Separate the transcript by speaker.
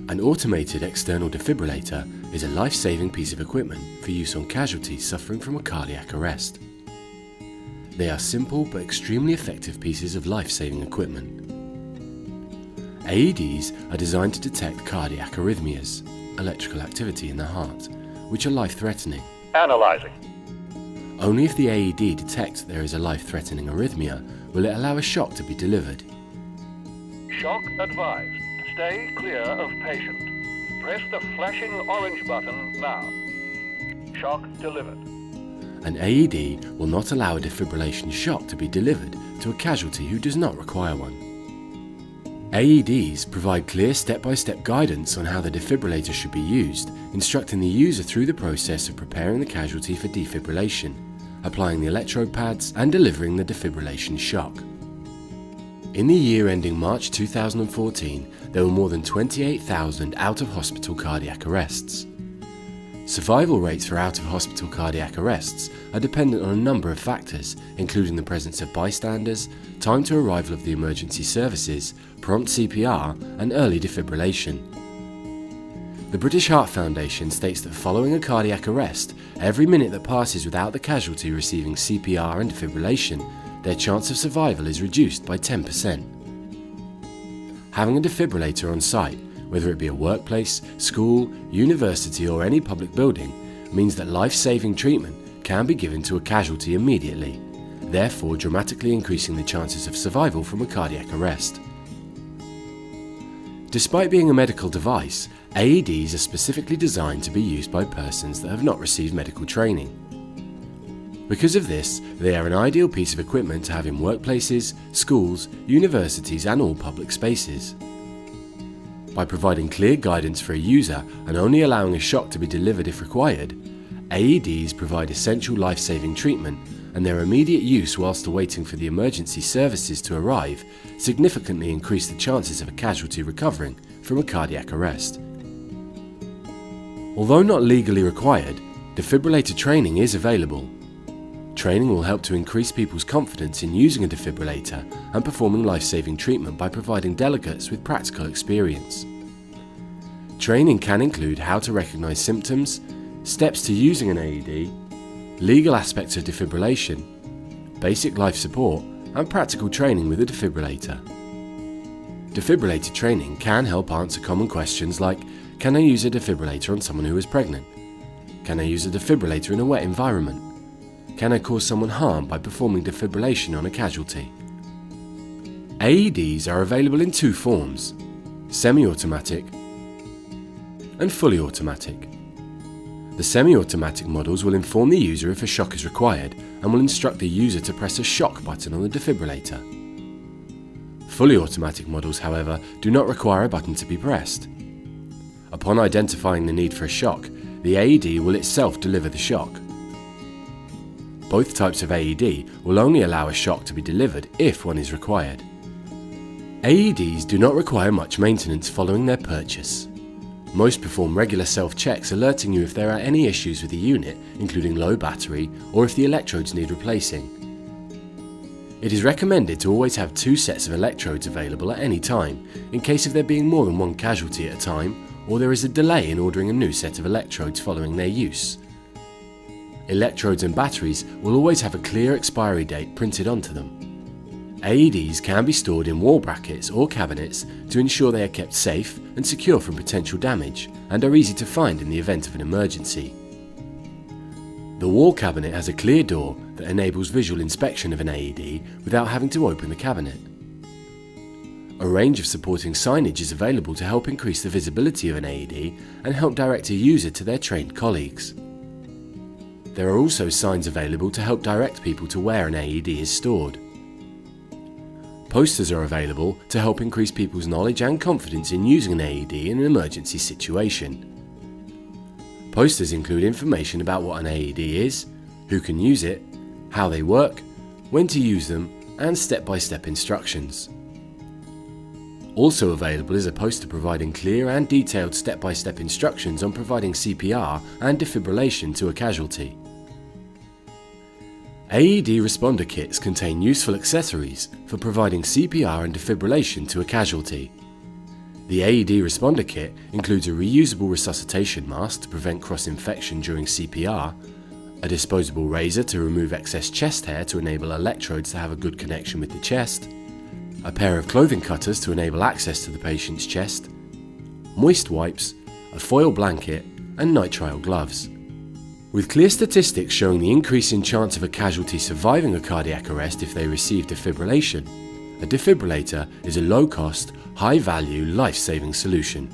Speaker 1: An automated external defibrillator is a life-saving piece of equipment for use on casualties suffering from a cardiac arrest. They are simple but extremely effective pieces of life-saving equipment. AEDs are designed to detect cardiac arrhythmias, electrical activity in the heart, which are life-threatening.
Speaker 2: Analyzing.
Speaker 1: Only if the AED detects there is a life-threatening arrhythmia will it allow a shock to be delivered.
Speaker 2: Shock advised. Stay clear of patient. Press the flashing orange button now. Shock delivered.
Speaker 1: An AED will not allow a defibrillation shock to be delivered to a casualty who does not require one. AEDs provide clear step-by-step guidance on how the defibrillator should be used, instructing the user through the process of preparing the casualty for defibrillation, applying the electrode pads and delivering the defibrillation shock. In the year ending March 2014, there were more than 28,000 out-of-hospital cardiac arrests. Survival rates for out-of-hospital cardiac arrests are dependent on a number of factors, including the presence of bystanders, time to arrival of the emergency services, prompt CPR, and early defibrillation. The British Heart Foundation states that following a cardiac arrest, every minute that passes without the casualty receiving CPR and defibrillation, their chance of survival is reduced by 10%. Having a defibrillator on site, whether it be a workplace, school, university or any public building, means that life-saving treatment can be given to a casualty immediately, therefore dramatically increasing the chances of survival from a cardiac arrest. Despite being a medical device, AEDs are specifically designed to be used by persons that have not received medical training. Because of this, they are an ideal piece of equipment to have in workplaces, schools, universities and all public spaces. By providing clear guidance for a user and only allowing a shock to be delivered if required, AEDs provide essential life-saving treatment, and their immediate use whilst awaiting for the emergency services to arrive significantly increase the chances of a casualty recovering from a cardiac arrest. Although not legally required, defibrillator training is available. Training will help to increase people's confidence in using a defibrillator and performing life-saving treatment by providing delegates with practical experience. Training can include how to recognise symptoms, steps to using an AED, legal aspects of defibrillation, basic life support and practical training with a defibrillator. Defibrillator training can help answer common questions like, can I use a defibrillator on someone who is pregnant? Can I use a defibrillator in a wet environment? Can I cause someone harm by performing defibrillation on a casualty? AEDs are available in two forms, semi-automatic and fully automatic. The semi-automatic models will inform the user if a shock is required and will instruct the user to press a shock button on the defibrillator. Fully automatic models, however, do not require a button to be pressed. Upon identifying the need for a shock, the AED will itself deliver the shock. Both types of AED will only allow a shock to be delivered if one is required. AEDs do not require much maintenance following their purchase. Most perform regular self-checks alerting you if there are any issues with the unit, including low battery or if the electrodes need replacing. It is recommended to always have 2 sets of electrodes available at any time, in case of there being more than one casualty at a time, or there is a delay in ordering a new set of electrodes following their use. Electrodes and batteries will always have a clear expiry date printed onto them. AEDs can be stored in wall brackets or cabinets to ensure they are kept safe and secure from potential damage and are easy to find in the event of an emergency. The wall cabinet has a clear door that enables visual inspection of an AED without having to open the cabinet. A range of supporting signage is available to help increase the visibility of an AED and help direct a user to their trained colleagues. There are also signs available to help direct people to where an AED is stored. Posters are available to help increase people's knowledge and confidence in using an AED in an emergency situation. Posters include information about what an AED is, who can use it, how they work, when to use them, and step-by-step instructions. Also available is a poster providing clear and detailed step-by-step instructions on providing CPR and defibrillation to a casualty. AED responder kits contain useful accessories for providing CPR and defibrillation to a casualty. The AED responder kit includes a reusable resuscitation mask to prevent cross-infection during CPR, a disposable razor to remove excess chest hair to enable electrodes to have a good connection with the chest, a pair of clothing cutters to enable access to the patient's chest, moist wipes, a foil blanket, and nitrile gloves. With clear statistics showing the increase in chance of a casualty surviving a cardiac arrest if they receive defibrillation, a defibrillator is a low-cost, high-value, life-saving solution.